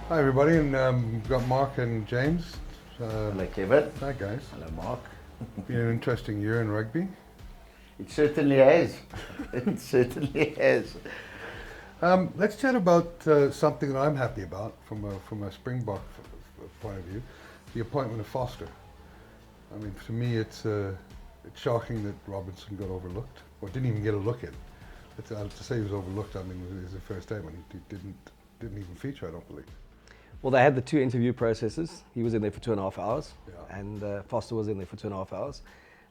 Hi everybody, and we've got Mark and James. Hello, Kevin. Hi guys. Hello, Mark. Been an interesting year in rugby. It certainly has. It certainly has. Let's chat about something that I'm happy about from a Springbok point of view, the appointment of Foster. I mean, to me, it's shocking that Robinson got overlooked, or didn't even get a look in. To say he was overlooked, I mean, it was the first time when he didn't even feature, I don't believe. Well, they had the two interview processes. He was in there for 2.5 hours, Yeah. and Foster was in there for 2.5 hours.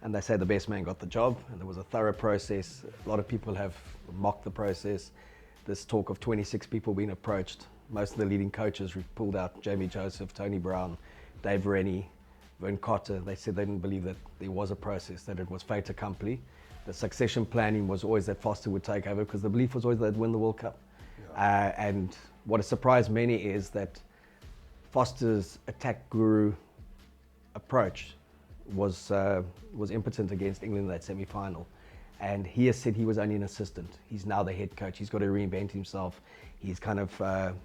And they say the best man got the job, and there was a thorough process. A lot of people have mocked the process. This talk of 26 people being approached. Most of the leading coaches pulled out Jamie Joseph, Tony Brown, Dave Rennie, Vern Cotter. They said they didn't believe that there was a process, that it was fait accompli. The succession planning was always that Foster would take over because the belief was always they'd win the World Cup. Yeah. And what has surprised many is that Foster's attack guru approach was impotent against England in that semi-final. And he has said he was only an assistant. He's now the head coach. He's got to reinvent himself. He's kind of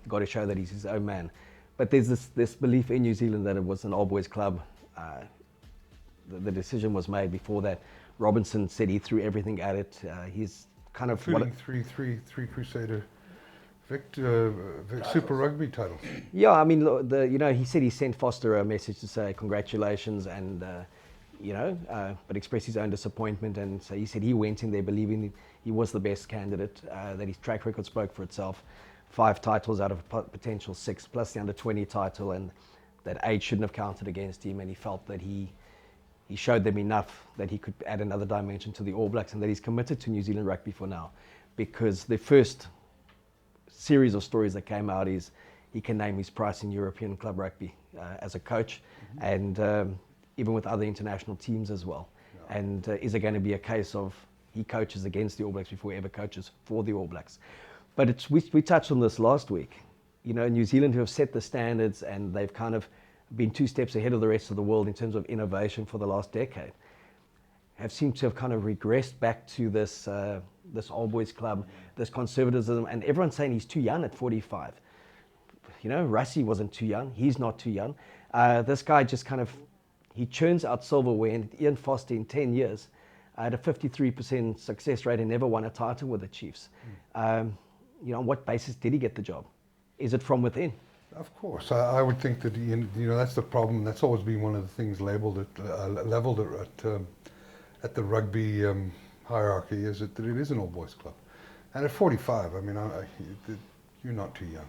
got to show that he's his own man. But there's this belief in New Zealand that it was an all-boys club. The decision was made before that. Robinson said he threw everything at it. He's kind of... Including three Crusader Super Rugby titles. Yeah, I mean, he said he sent Foster a message to say congratulations and, but expressed his own disappointment. And so he said he went in there believing he was the best candidate, that his track record spoke for itself. 5 titles out of a potential 6, plus the under-20 title, and that age shouldn't have counted against him. And he felt that he showed them enough that he could add another dimension to the All Blacks, and that he's committed to New Zealand rugby for now. Because the first series of stories that came out is he can name his price in European club rugby as a coach, and even with other international teams as well. Yeah. And is it going to be a case of he coaches against the All Blacks before he ever coaches for the All Blacks? But we touched on this last week. You know, New Zealand, who have set the standards, and they've kind of been 2 steps ahead of the rest of the world in terms of innovation for the last decade, have seemed to have kind of regressed back to this old boys club, this conservatism, and everyone's saying he's too young at 45. You know, Rassie wasn't too young. He's not too young. This guy just kind of, he churns out silverware, and Ian Foster in 10 years had a 53% success rate and never won a title with the Chiefs. On what basis did he get the job? Is it from within? Of course, I would think that that's the problem. That's always been one of the things leveled at the rugby hierarchy, is that it is an old boys club. And at 45, I mean, you're not too young.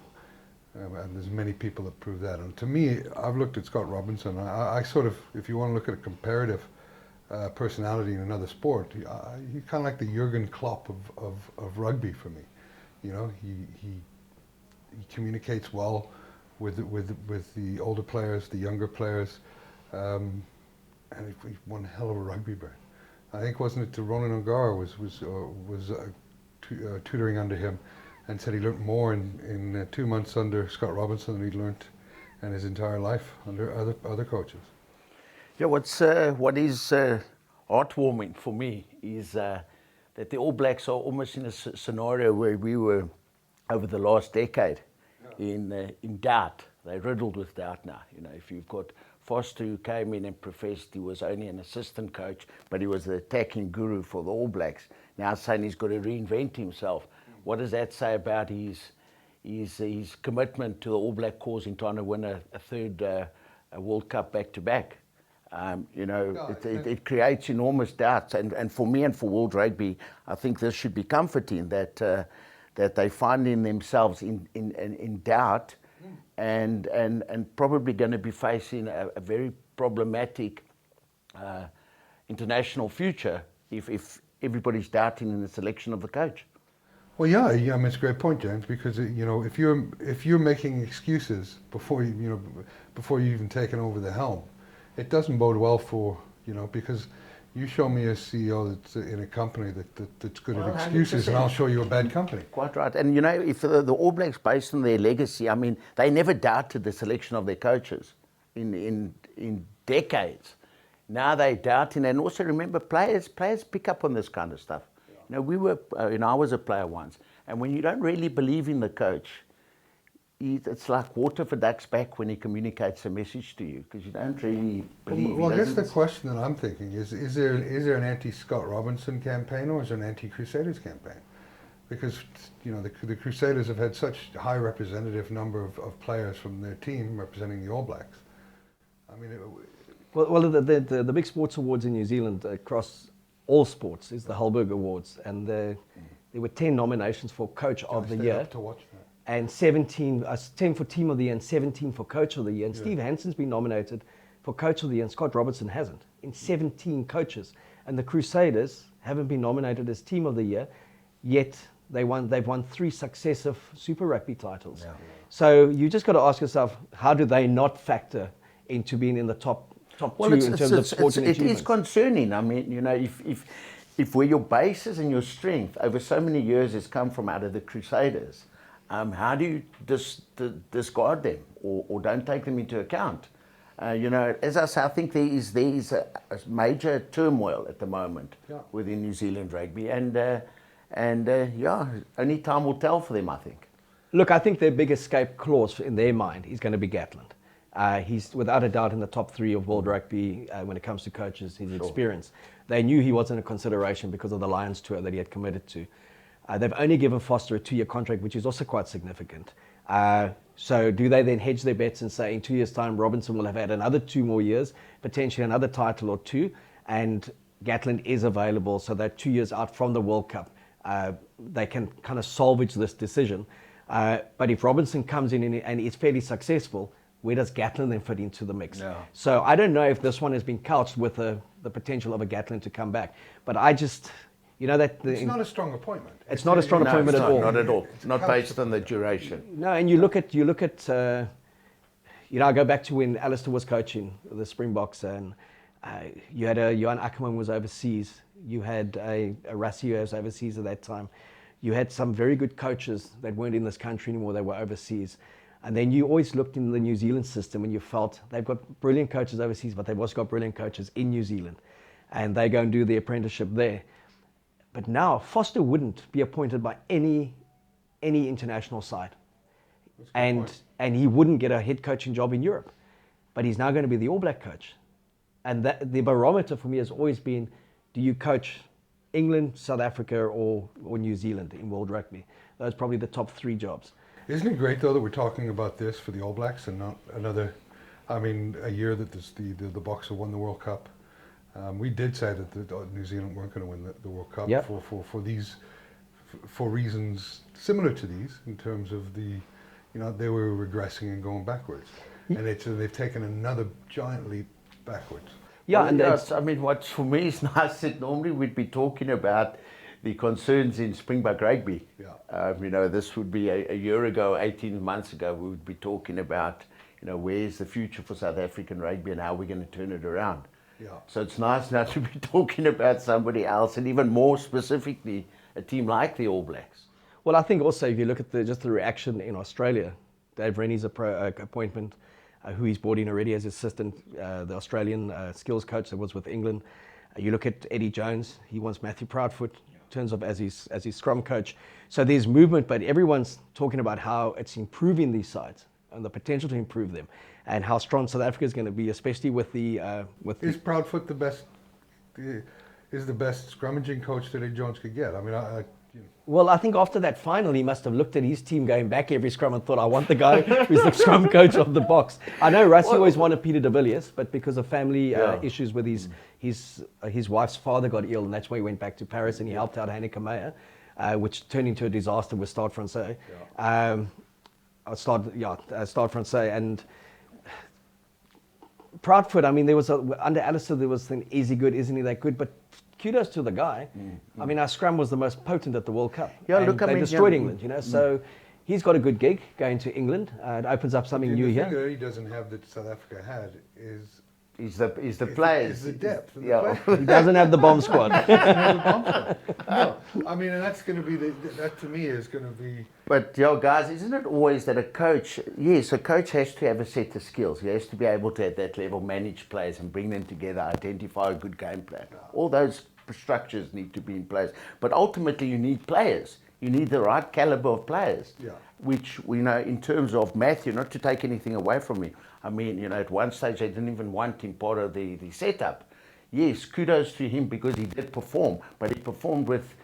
And there's many people that prove that. And to me, I've looked at Scott Robinson. I sort of, if you want to look at a comparative personality in another sport, he's kind of like the Jurgen Klopp of rugby for me. You know, he communicates well with the older players, the younger players, and he's one hell of a rugby brain. I think, wasn't it, Ronan O'Gara was tutoring under him, and said he learnt more in 2 months under Scott Robinson than he'd learnt in his entire life under other coaches. Yeah, what is heartwarming for me is that the All Blacks are almost in a scenario where we were over the last decade, in doubt. They're riddled with doubt now. You know, if you've got Foster, who came in and professed he was only an assistant coach, but he was the attacking guru for the All Blacks, now saying he's got to reinvent himself. What does that say about his commitment to the All Black cause in trying to win a third World Cup back-to-back? It creates enormous doubts. And for me and for World Rugby, I think this should be comforting that they're finding themselves in doubt, and probably going to be facing a very problematic international future if everybody's doubting in the selection of the coach. Well, yeah, I mean, it's a great point, James, because if you're making excuses before you've even taken over the helm, it doesn't bode well for because you show me a CEO that's in a company that's good at excuses, 100%. And I'll show you a bad company. Quite right. And if the All Blacks, based on their legacy, I mean, they never doubted the selection of their coaches in decades. Now they're doubting, and also remember, players pick up on this kind of stuff. Yeah. I was a player once, and when you don't really believe in the coach, it's like water for duck's back when he communicates a message to you, because you don't really believe. Well, he I guess the doesn't- question that I'm thinking is there an anti-Scott Robinson campaign, or is there an anti-Crusaders campaign? Because the Crusaders have had such high representative number of players from their team representing the All Blacks. I mean, Well, the big sports awards in New Zealand across all sports is the Halberg Awards, and there were 10 nominations for Coach of the stayed Year, up to watch that. and 10 for Team of the Year, and 17 for Coach of the Year. And Steve Hansen's been nominated for Coach of the Year, and Scott Robertson hasn't, in 17 coaches. And the Crusaders haven't been nominated as Team of the Year, yet they've won 3 successive Super Rugby titles. Yeah. So you just got to ask yourself, how do they not factor into being in the top Well, two in terms of sporting it achievements? is concerning. I mean, if where your basis and your strength over so many years has come from out of the Crusaders, how do you discard them or don't take them into account? As I say, I think there is a major turmoil at the moment within New Zealand rugby, and only time will tell for them, I think. Look, I think their big escape clause in their mind is going to be Gatland. He's without a doubt in the top 3 of world rugby when it comes to coaches, his experience. They knew he wasn't a consideration because of the Lions tour that he had committed to. They've only given Foster a 2-year contract, which is also quite significant. So do they then hedge their bets and say in 2 years' time, Robinson will have had another 2 more years, potentially another title or 2, and Gatland is available, so they're 2 years out from the World Cup. They can kind of salvage this decision. But if Robinson comes in and is fairly successful, where does Gatland then fit into the mix? Yeah. So I don't know if this one has been couched with the potential of a Gatland to come back. But I just, it's not a strong appointment. It's not a strong appointment it's at all. Not at all. It's not based on the duration. No, and you look at, I go back to when Alistair was coaching the Springboks, and you had a Johan Ackerman was overseas. You had a Rassie who was overseas at that time. You had some very good coaches that weren't in this country anymore, they were overseas. And then you always looked in the New Zealand system and you felt they've got brilliant coaches overseas, but they've also got brilliant coaches in New Zealand. And they go and do the apprenticeship there. But now, Foster wouldn't be appointed by any international side. And he wouldn't get a head coaching job in Europe. But he's now going to be the All Black coach. And the barometer for me has always been, do you coach England, South Africa, or New Zealand in world rugby? Those are probably the top 3 jobs. Isn't it great though that we're talking about this for the All Blacks and not another? I mean, a year that the Boxer won the World Cup. We did say that New Zealand weren't going to win the World Cup for reasons similar to these, in terms of they were regressing and going backwards, and they've taken another giant leap backwards. Yeah, Well, and yes, I mean, what for me is nice that normally we'd be talking about the concerns in Springbok rugby. Yeah. This would be a year ago, 18 months ago, we would be talking about, where's the future for South African rugby and how we're going to turn it around. Yeah. So it's nice now to be talking about somebody else, and even more specifically, a team like the All Blacks. Well, I think also if you look at just the reaction in Australia, Dave Rennie's appointment, who he's brought in already as assistant, the Australian skills coach that was with England. You look at Eddie Jones, he wants Matthew Proudfoot, turns up as his scrum coach. So there's movement, but everyone's talking about how it's improving these sides and the potential to improve them, and how strong South Africa is going to be, especially with the Is Proudfoot the best? Is the best scrummaging coach that Eddie Jones could get? I mean, Well, I think after that final, he must have looked at his team going back every scrum and thought, I want the guy who's the scrum coach of the box. I know Rassie always wanted Peter de Villiers, but because of family issues with his wife's father got ill, and that's why he went back to Paris and he helped out Hanneke Meyer, which turned into a disaster with Stade Francais. Stade Francais, and Proudfoot, I mean, under Alistair there was thing, is he good, isn't he that good? But kudos to the guy. I mean, our scrum was the most potent at the World Cup. Yeah, and look, they destroyed England, so he's got a good gig going to England. It opens up something new the here. thing that he doesn't have that South Africa had is the players. Is the depth. And Yeah. the He doesn't have the bomb squad. no, I mean, and that's going to be that to me is going to be. But guys, isn't it always that a coach has to have a set of skills. He has to be able to, at that level, manage players and bring them together, identify a good game plan. All those structures need to be in place. But ultimately, you need players. You need the right caliber of players. Yeah. Which we know in terms of Matthew, not to take anything away from him. I mean, you know, at one stage they didn't even want him part of the setup. Yes, kudos to him because he did perform, but he performed with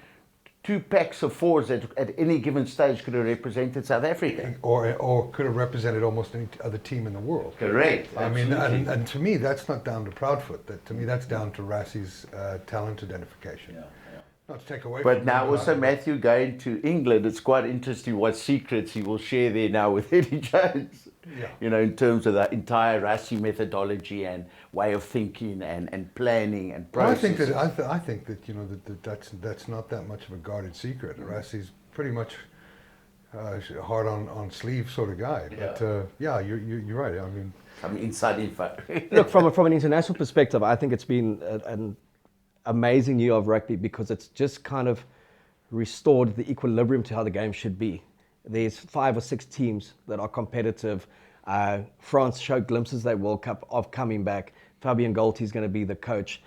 2 packs of fours that at any given stage could have represented South Africa. Or could have represented almost any other team in the world. Correct. I mean, absolutely. and to me, that's not down to Proudfoot. To me, that's down to Rassie's talent identification. Yeah. Not to take away But from now him, also Matthew going to England, it's quite interesting what secrets he will share there now with Eddie Jones. Yeah. You know, in terms of the entire Rassie methodology and way of thinking and planning and Well, process. I think that you know that's not that much of a guarded secret. Rassie's pretty much hard on sleeve sort of guy. But yeah, you're right. I mean, Some inside info. Look, from an international perspective, I think it's been an amazing year of rugby because it's just kind of restored the equilibrium to how the game should be. There's 5 or 6 teams that are competitive. France showed glimpses that World Cup of coming back. Fabien Galthié is going to be the coach.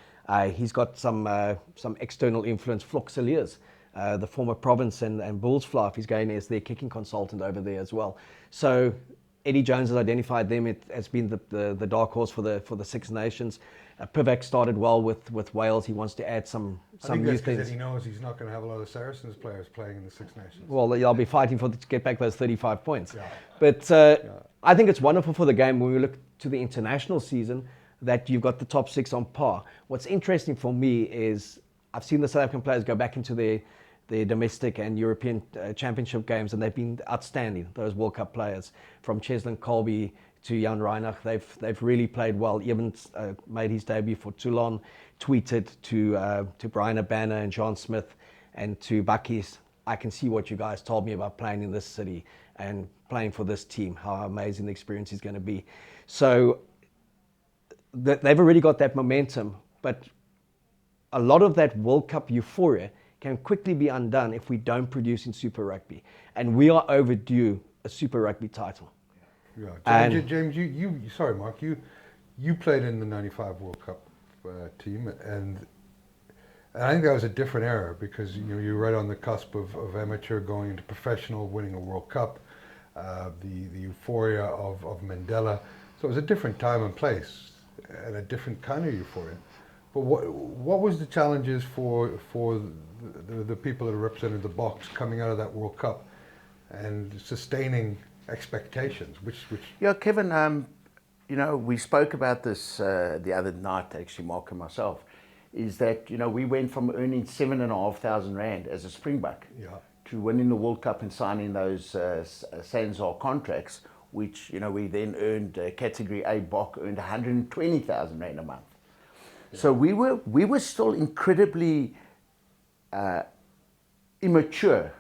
He's got some external influence. Flock Cilliers, the former Province and Bulls fly, he's going as their kicking consultant over there as well. So Eddie Jones has identified them as being the dark horse for the Six Nations. Pivac started well with Wales. He wants to add some I think new that's because things. he knows he's not going to have a lot of Saracens players playing in the Six Nations. Well, they'll be fighting to get back those 35 points. Yeah. But I think it's wonderful for the game when we look to the international season that you've got the top 6 on par. What's interesting for me is I've seen the South African players go back into their domestic and European championship games, and they've been outstanding, those World Cup players. From Cheslin Colby to Jan Reinach, they've really played well. Evans made his debut for Toulon, tweeted to Brian Abana and John Smith and to Bakkies, I can see what you guys told me about playing in this city and playing for this team, how amazing the experience is going to be. So they've already got that momentum, but a lot of that World Cup euphoria can quickly be undone if we don't produce in Super Rugby. And we are overdue a Super Rugby title. Yeah, James, you sorry, Mark, you played in the '95 World Cup team, and I think that was a different era because you know you're right on the cusp of amateur going into professional, winning a World Cup, the euphoria of Mandela. So it was a different time and place, and a different kind of euphoria. But what was the challenges for the people that represented the Boks coming out of that World Cup and sustaining expectations? Yeah, Kevin, you know, we spoke about this the other night, actually, Mark and myself, is that, you know, we went from earning 7,500 Rand as a Springbok to winning the World Cup and signing those Sanzar contracts, which, you know, we then earned, Category A Bok earned 120,000 Rand a month. Yeah. So we were still incredibly immature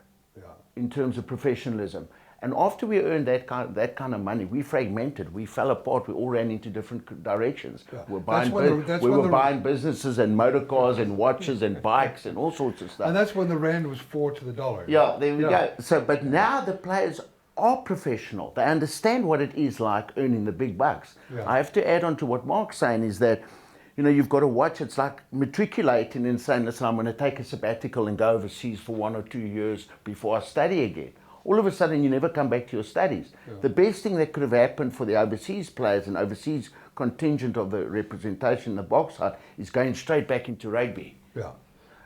in terms of professionalism. And after we earned that kind of money, we fragmented, we fell apart, we all ran into different directions. Yeah. We were buying businesses and motor cars and watches and bikes and all sorts of stuff. And that's when the Rand was 4 to the dollar. Yeah, there we go. So, but now the players are professional. They understand what it is like earning the big bucks. Yeah. I have to add on to what Mark's saying is that, you know, you've got to watch. It's like matriculating and saying, listen, I'm going to take a sabbatical and go overseas for 1 or 2 years before I study again. All of a sudden, you never come back to your studies. Yeah. The best thing that could have happened for the overseas players and overseas contingent of the representation in the box side is going straight back into rugby. Yeah.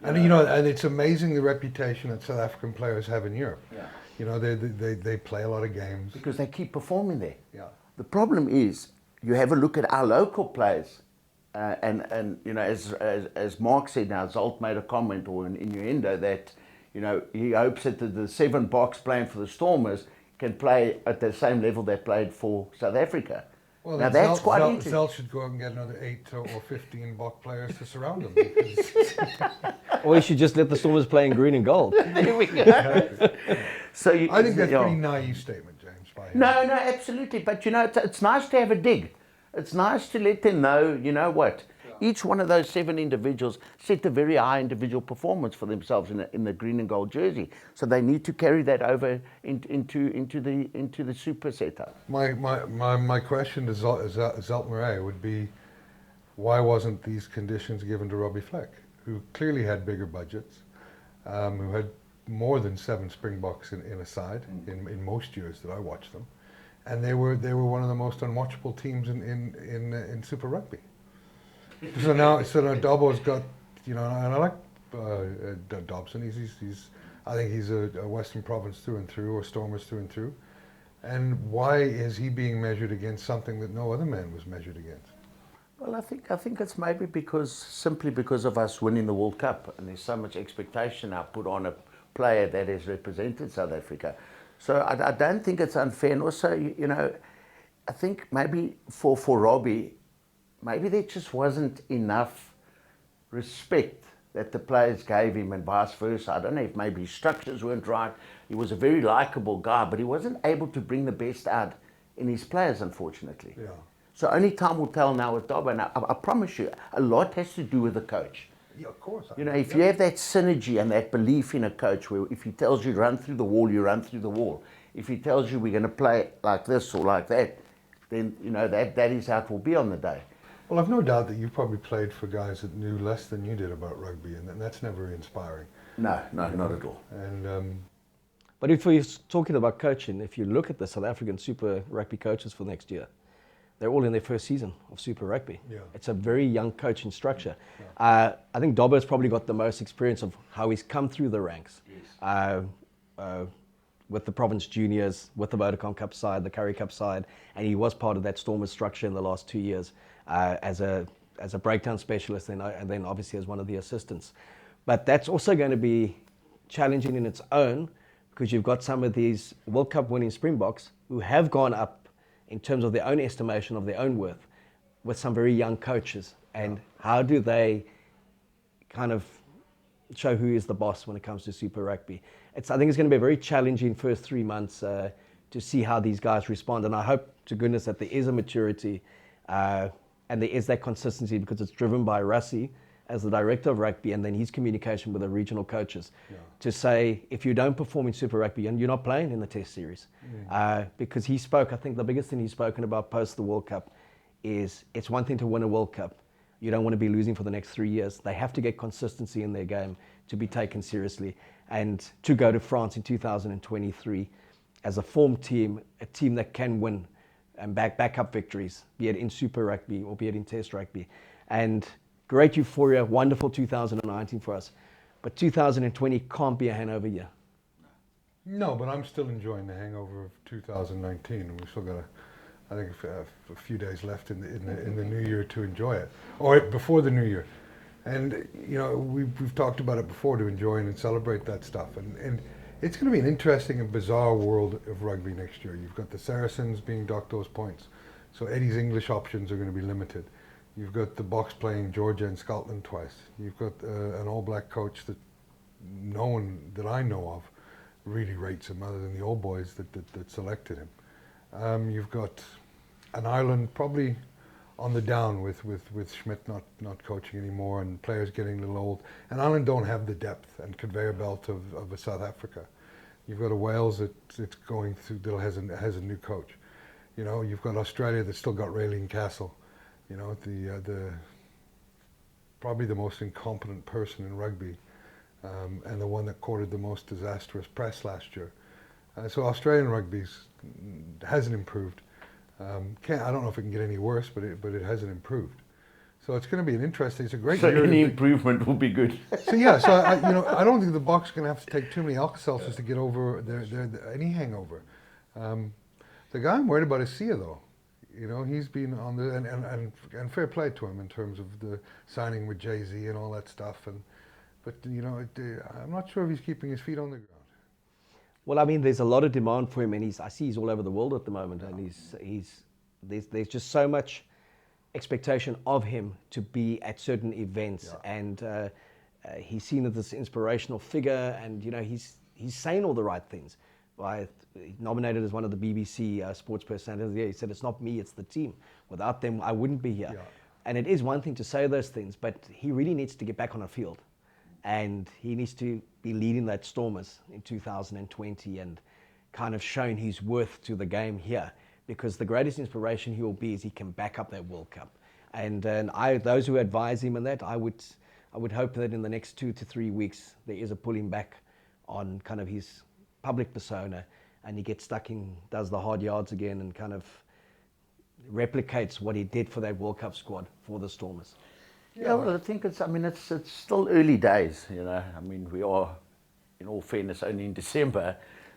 And, you know, and it's amazing the reputation that South African players have in Europe. Yeah. You know, they play a lot of games. Because they keep performing there. Yeah. The problem is, you have a look at our local players, and you know, as Mark said now, Zalt made a comment or an innuendo that, you know, he hopes that the 7 Boks playing for the Stormers can play at the same level they played for South Africa. Well, now that's quite interesting. Zelt should go out and get another 8 or 15 Bok players to surround him. Because or he should just let the Stormers play in green and gold. There we go. So I think that's a pretty naive statement, James. By him. No, absolutely. But you know, it's nice to have a dig. It's nice to let them know, you know what, each one of those 7 individuals set a very high individual performance for themselves in the green and gold jersey. So they need to carry that over into the super setup. My question to Zalt Murray would be, why wasn't these conditions given to Robbie Fleck, who clearly had bigger budgets, who had more than 7 Springboks in a side in most years that I watched them, and they were one of the most unwatchable teams in Super Rugby. So now Dobbo's got, and I like Dobson. He's I think he's a Western Province through and through, or Stormers through and through. And why is he being measured against something that no other man was measured against? Well, I think it's maybe simply because of us winning the World Cup, and there's so much expectation now put on a player that has represented South Africa. So I don't think it's unfair. And also, I think maybe for Robbie, maybe there just wasn't enough respect that the players gave him, and vice versa. I don't know if maybe his structures weren't right. He was a very likable guy, but he wasn't able to bring the best out in his players, unfortunately. Yeah. So only time will tell now with Dobbo. And I promise you, a lot has to do with the coach. Yeah, of course. If you have that synergy and that belief in a coach, where if he tells you to run through the wall, you run through the wall. If he tells you we're going to play like this or like that, then that is how it will be on the day. Well, I've no doubt that you probably played for guys that knew less than you did about rugby, and that's never inspiring. No, not at all. And But if we're talking about coaching, if you look at the South African Super Rugby coaches for next year, they're all in their first season of Super Rugby. Yeah. It's a very young coaching structure. I think Dobbo's probably got the most experience of how he's come through the ranks. Yes. With the Province Juniors, with the Vodacom Cup side, the Currie Cup side, and he was part of that Stormers structure in the last 2 years as a breakdown specialist, and then obviously as one of the assistants. But that's also going to be challenging in its own, because you've got some of these World Cup winning Springboks who have gone up in terms of their own estimation of their own worth with some very young coaches. And how do they kind of show who is the boss when it comes to Super Rugby? I think it's going to be a very challenging first 3 months to see how these guys respond. And I hope to goodness that there is a maturity and there is that consistency, because it's driven by Rassie as the director of rugby, and then his communication with the regional coaches to say, if you don't perform in Super Rugby, and you're not playing in the Test series. Because he spoke, I think the biggest thing he's spoken about post the World Cup is it's one thing to win a World Cup. You don't want to be losing for the next 3 years. They have to get consistency in their game to be taken seriously. And to go to France in 2023 as a formed team, a team that can win and back up victories, be it in Super Rugby or be it in Test Rugby. And great euphoria, wonderful 2019 for us. But 2020 can't be a hangover year. no, but I'm still enjoying the hangover of 2019, and we've still got I think a few days left in the new year to enjoy it, or before the new year. And we've talked about it before, to enjoy and celebrate that stuff. And it's going to be an interesting and bizarre world of rugby next year. You've got the Saracens being docked those points, so Eddie's English options are going to be limited. You've got the Boks playing Georgia and Scotland twice. You've got an All Black coach that no one that I know of really rates him, other than the old boys that selected him. You've got an Ireland probably on the down with Schmidt not coaching anymore, and players getting a little old. And Ireland don't have the depth and conveyor belt of a South Africa. You've got a Wales that's going through, that has a new coach. You've got Australia that's still got Raylene Castle. The probably the most incompetent person in rugby, and the one that courted the most disastrous press last year. So Australian rugby hasn't improved. I don't know if it can get any worse, but it hasn't improved. So it's going to be it's a great year. So any improvement will be good. So I don't think the Boks are going to have to take too many Alka-Seltzers to get over any hangover. The guy I'm worried about is Sia, though. He's been on the and fair play to him in terms of the signing with Jay-Z and all that stuff. But I'm not sure if he's keeping his feet on the ground. Well, I mean, there's a lot of demand for him, and I see he's all over the world at the moment, and there's just so much expectation of him to be at certain events, and he's seen as this inspirational figure, and he's saying all the right things. He's nominated as one of the BBC sports personalities. He said, "It's not me, it's the team. Without them, I wouldn't be here." Yeah. And it is one thing to say those things, but he really needs to get back on a field. And he needs to be leading that Stormers in 2020 and kind of showing his worth to the game here, because the greatest inspiration he will be is he can back up that World Cup. And those who advise him on that, I would hope that in the next 2 to 3 weeks there is a pulling back on kind of his public persona, and he gets stuck in, does the hard yards again, and kind of replicates what he did for that World Cup squad for the Stormers. Yeah, well, I think it's still early days, you know. I mean, we are, in all fairness, only in December.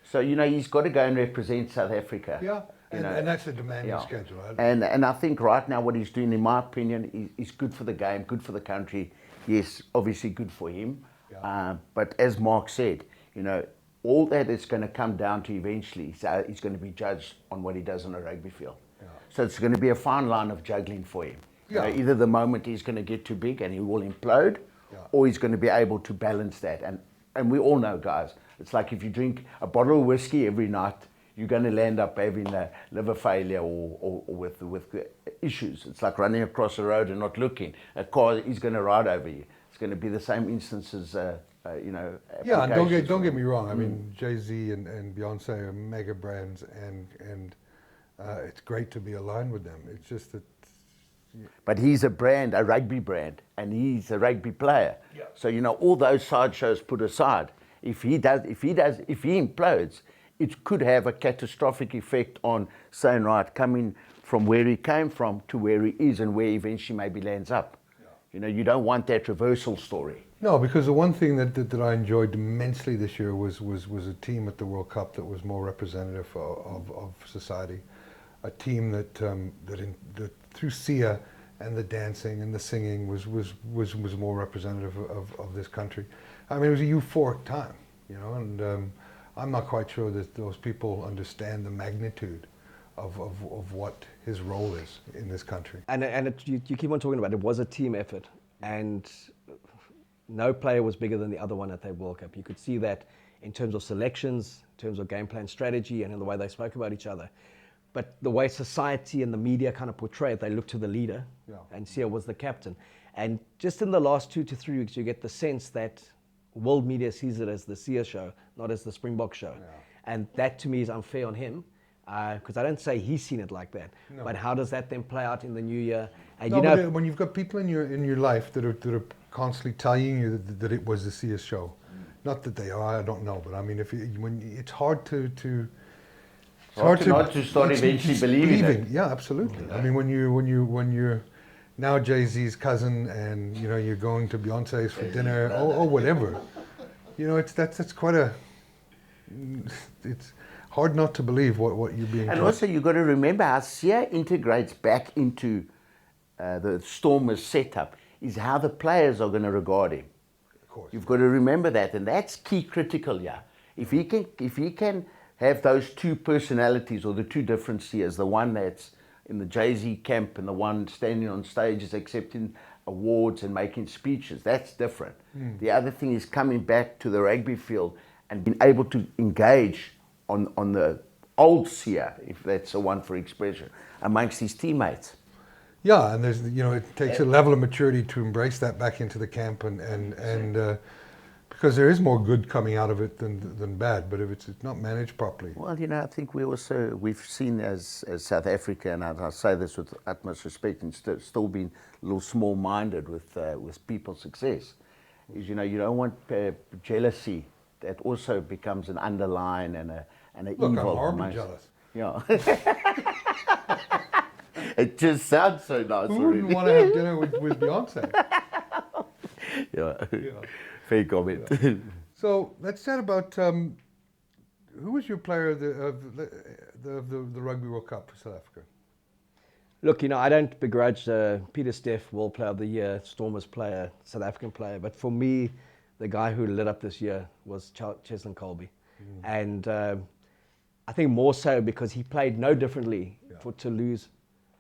So, you know, he's got to go and represent South Africa. Yeah, and that's a demanding schedule. And I think right now what he's doing, in my opinion, is good for the game, good for the country. Yes, obviously good for him. Yeah. But as Mark said, you know, all that is going to come down to eventually, so he's going to be judged on what he does on a rugby field. Yeah. So it's going to be a fine line of juggling for him. Yeah. You know, either the moment he's going to get too big and he will implode, or he's going to be able to balance that. And we all know, guys, it's like if you drink a bottle of whiskey every night, you're going to land up having a liver failure or with issues. It's like running across the road and not looking. A car is going to ride over you. It's going to be the same instances, you know. Yeah, and don't get me wrong. I mean, Jay-Z and Beyonce are mega brands, and it's great to be aligned with them. It's just that. But he's a brand, a rugby brand, and he's a rugby player. Yeah. So, you know, all those sideshows put aside, if he implodes, it could have a catastrophic effect on saying, right, coming from where he came from to where he is and where eventually maybe lands up. Yeah. You know, you don't want that reversal story. No, because the one thing that I enjoyed immensely this year was a team at the World Cup that was more representative of society, a team that through Sia and the dancing and the singing was more representative of this country. I mean, it was a euphoric time, you know, and I'm not quite sure that those people understand the magnitude of what his role is in this country. And you keep on talking about it was a team effort, and no player was bigger than the other one at that World Cup. You could see that in terms of selections, in terms of game plan strategy, and in the way they spoke about each other. But the way society and the media kind of portray it, they look to the leader, and Sia was the captain. And just in the last 2 to 3 weeks, you get the sense that world media sees it as the Sia show, not as the Springbok show. Yeah. And that to me is unfair on him, because I don't say he's seen it like that. No. But how does that then play out in the new year? And no, you know, when you've got people in your life that are constantly telling you that it was the Sia show, not that they are, I don't know, but I mean, it's hard to it's hard to start eventually believing it. Yeah, absolutely. Yeah. I mean, when you're now Jay-Z's cousin, and you know you're going to Beyonce's for dinner or whatever, you know, that's quite a. It's hard not to believe what you're being. And also, you've got to remember how Sia integrates back into the Stormers setup is how the players are going to regard him. Of course. You've got to remember that, and that's key critical. Yeah, if he can have those two personalities or the two different Sias, the one that's in the Jay-Z camp and the one standing on stages accepting awards and making speeches, that's different. The other thing is coming back to the rugby field and being able to engage on the old Sia, if that's a one for expression, amongst his teammates. Yeah, and there's, you know, it takes a level of maturity to embrace that back into the camp, and because there is more good coming out of it than bad, but if it's not managed properly. Well, you know, I think we've seen as South Africa, and I say this with utmost respect, and still being a little small-minded with people's success, is, you know, you don't want jealousy that also becomes an underline and an evil. Look, I'm horribly jealous. Yeah. It just sounds so nice. Who wouldn't want to have dinner with Beyonce? Yeah. Fair comment. So let's chat about who was your player of the Rugby World Cup for South Africa? Look, you know, I don't begrudge Peter Steff, World Player of the Year, Stormers player, South African player, but for me, the guy who lit up this year was Cheslin Kolbe. And I think more so because he played no differently for Toulouse,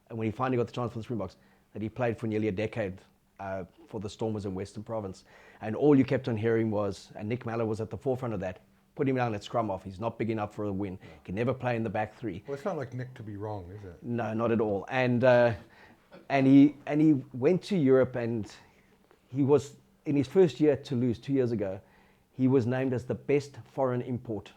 and when he finally got the chance for the Springboks, that he played for nearly a decade for the Stormers in Western Province. And all you kept on hearing was, and Nick Mallard was at the forefront of that, put him down at scrum off. He's not big enough for a win. He can never play in the back three. Well, it's not like Nick to be wrong, is it? No, not at all. And he went to Europe, and he was, in his first year at Toulouse 2 years ago, he was named as the best foreign import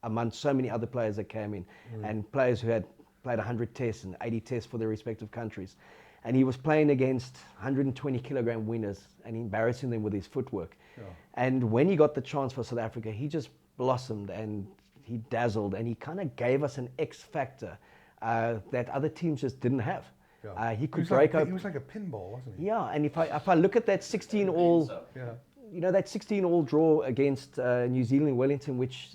among so many other players that came in, and players who had played 100 tests and 80 tests for their respective countries. and he was playing against 120 kilogram winners and embarrassing them with his footwork. Yeah. And when he got the chance for South Africa, he just blossomed and he dazzled, and he kind of gave us an X factor that other teams just didn't have. Yeah. He could was like, break up. He was like a pinball, wasn't he? Yeah, and if I look at that 16 all, Yeah. you know, that 16 all draw against New Zealand in Wellington, which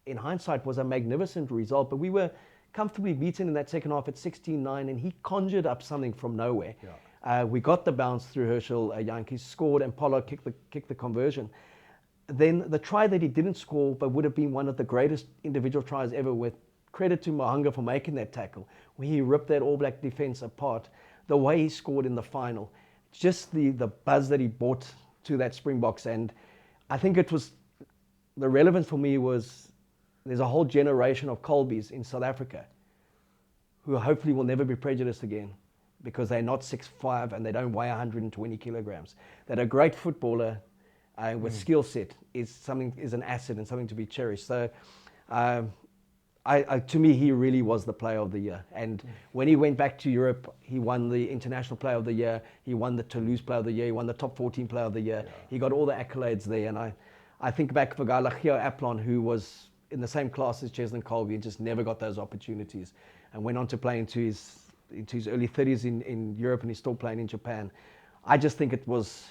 in hindsight was a magnificent result, but we were comfortably beaten in that second half at 16-9, and he conjured up something from nowhere. Yeah. We got the bounce through Herschel Jantjies, scored, and Polo kicked the conversion. Then the try that he didn't score, but would have been one of the greatest individual tries ever, with credit to Mahanga for making that tackle, where he ripped that All Black defense apart. The way he scored in the final, just the buzz that he brought to that Springboks. And I think it was, the relevance for me was, there's a whole generation of Colbys in South Africa who hopefully will never be prejudiced again, because they're not 6'5" and they don't weigh 120 kilograms. That a great footballer with skill set is an asset and something to be cherished. So to me, he really was the player of the year. And when he went back to Europe, he won the International Player of the Year, he won the Toulouse Player of the Year, he won the Top 14 Player of the Year. Yeah. He got all the accolades there. And I think back of a guy like Keohane, who was in the same class as Cheslin Kolbe and just never got those opportunities, and went on to play into his early 30s in Europe, and he's still playing in Japan. I just think it was,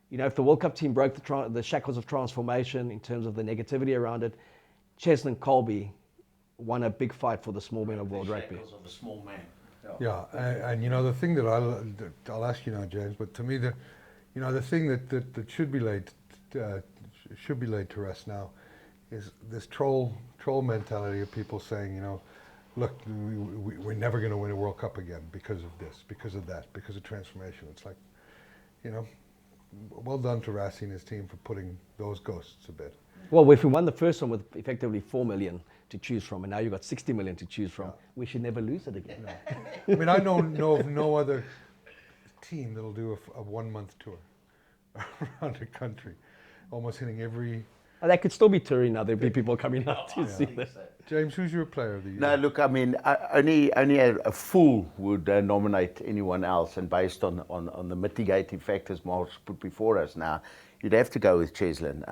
you know, if the World Cup team broke the shackles of transformation in terms of the negativity around it, Cheslin Kolbe won a big fight for the small men of world rugby. Shackles of a small man. Yeah, and you know, the thing that I'll ask you now, James, but to me, the thing that should be laid to rest now is this troll mentality of people saying, you know, look, we're never going to win a World Cup again because of this, because of that, because of transformation. It's like, you know, well done to Rassie and his team for putting those ghosts to bed. Well, if we won the first one with effectively 4 million to choose from, and now you've got 60 million to choose from, we should never lose it again. No. I mean, I know of no other team that'll do a 1 month tour around the country, almost hitting every... That could still be touring now. There'll be people coming out to see that. So. James, who's your player of the year? No, look, I mean, only a fool would nominate anyone else, and based on the mitigating factors Mark's put before us now, you'd have to go with Cheslin.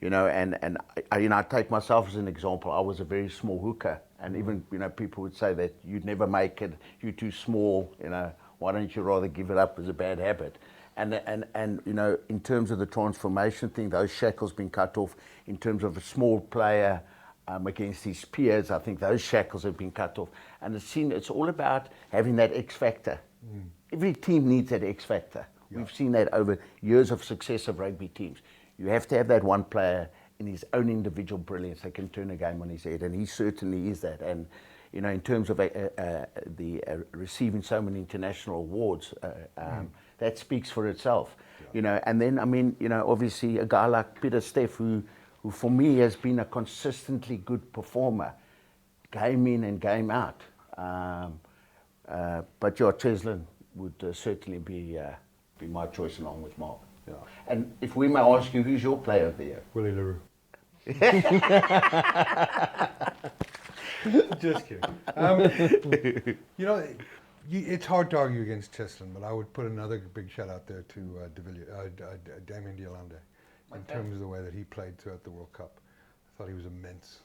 You know, and I take myself as an example. I was a very small hooker, and even, you know, people would say that you'd never make it, you're too small, you know, why don't you rather give it up as a bad habit? And you know, in terms of the transformation thing, those shackles been cut off. In terms of a small player against his peers, I think those shackles have been cut off. And it's all about having that X factor. Every team needs that X factor. Yeah. We've seen that over years of success of rugby teams. You have to have that one player in his own individual brilliance that can turn a game on his head, and he certainly is that. And you know, in terms of receiving so many international awards, that speaks for itself. Yeah. You know, and then I mean, you know, obviously a guy like Peter Steff, who for me has been a consistently good performer, game in and game out. But your Cheslin would certainly be my choice along with Mark. Yeah. And if we may ask you, who's your player of the year? Willie LaRue. Just kidding. You know, it's hard to argue against Cheslin, but I would put another big shout out there to Damien Allende in terms of the way that he played throughout the World Cup. I thought he was immense.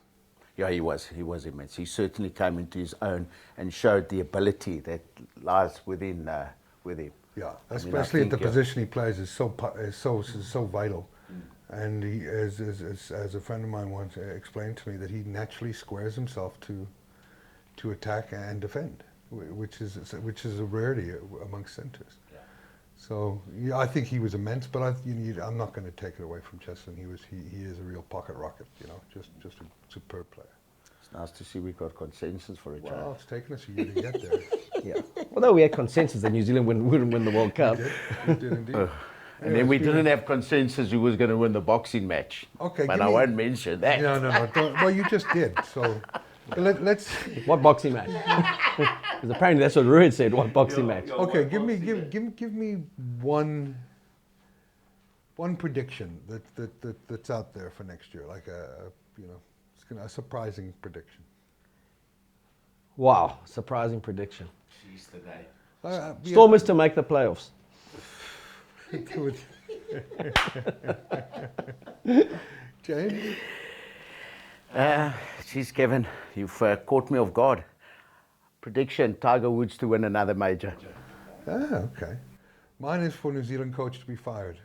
Yeah, he was immense. He certainly came into his own and showed the ability that lies within with him. Yeah, especially at the position he plays is so vital. And he, as a friend of mine once explained to me, that he naturally squares himself to attack and defend, which is a rarity amongst centres. Yeah. So yeah, I think he was immense, but I'm not going to take it away from Cheslin. He is a real pocket rocket, you know, just a superb player. It's nice to see we've got consensus for each other. Well, it's taken us a year to get there. Yeah. Although we had consensus that New Zealand wouldn't win the World Cup. We did indeed. And then we didn't have consensus who was going to win the boxing match. Okay, but I won't mention that. No. Well, you just did. So let's. What boxing match? Because apparently that's what Ruud said. What boxing match? Okay, give me one prediction that's out there for next year, like a surprising prediction. Wow, surprising prediction. Jeez, today. Yeah. Stormers to make the playoffs. James? Geez, Kevin, you've caught me off guard. Prediction, Tiger Woods to win another major. Ah, okay. Mine is for New Zealand coach to be fired.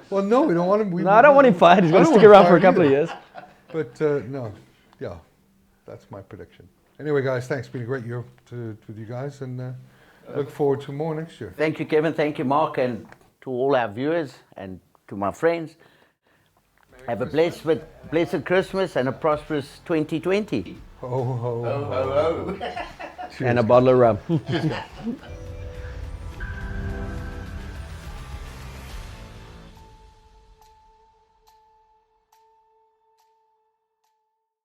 Well, no, we don't want him. No, I don't want him fired. He's going to stick around for a couple of years. But no, yeah, that's my prediction. Anyway, guys, thanks. It's been a great year with you guys, and look forward to more next year. Thank you, Kevin. Thank you, Mark, and to all our viewers and to my friends. Have a blessed Christmas and a prosperous 2020. Ho, ho, ho. And a bottle of rum.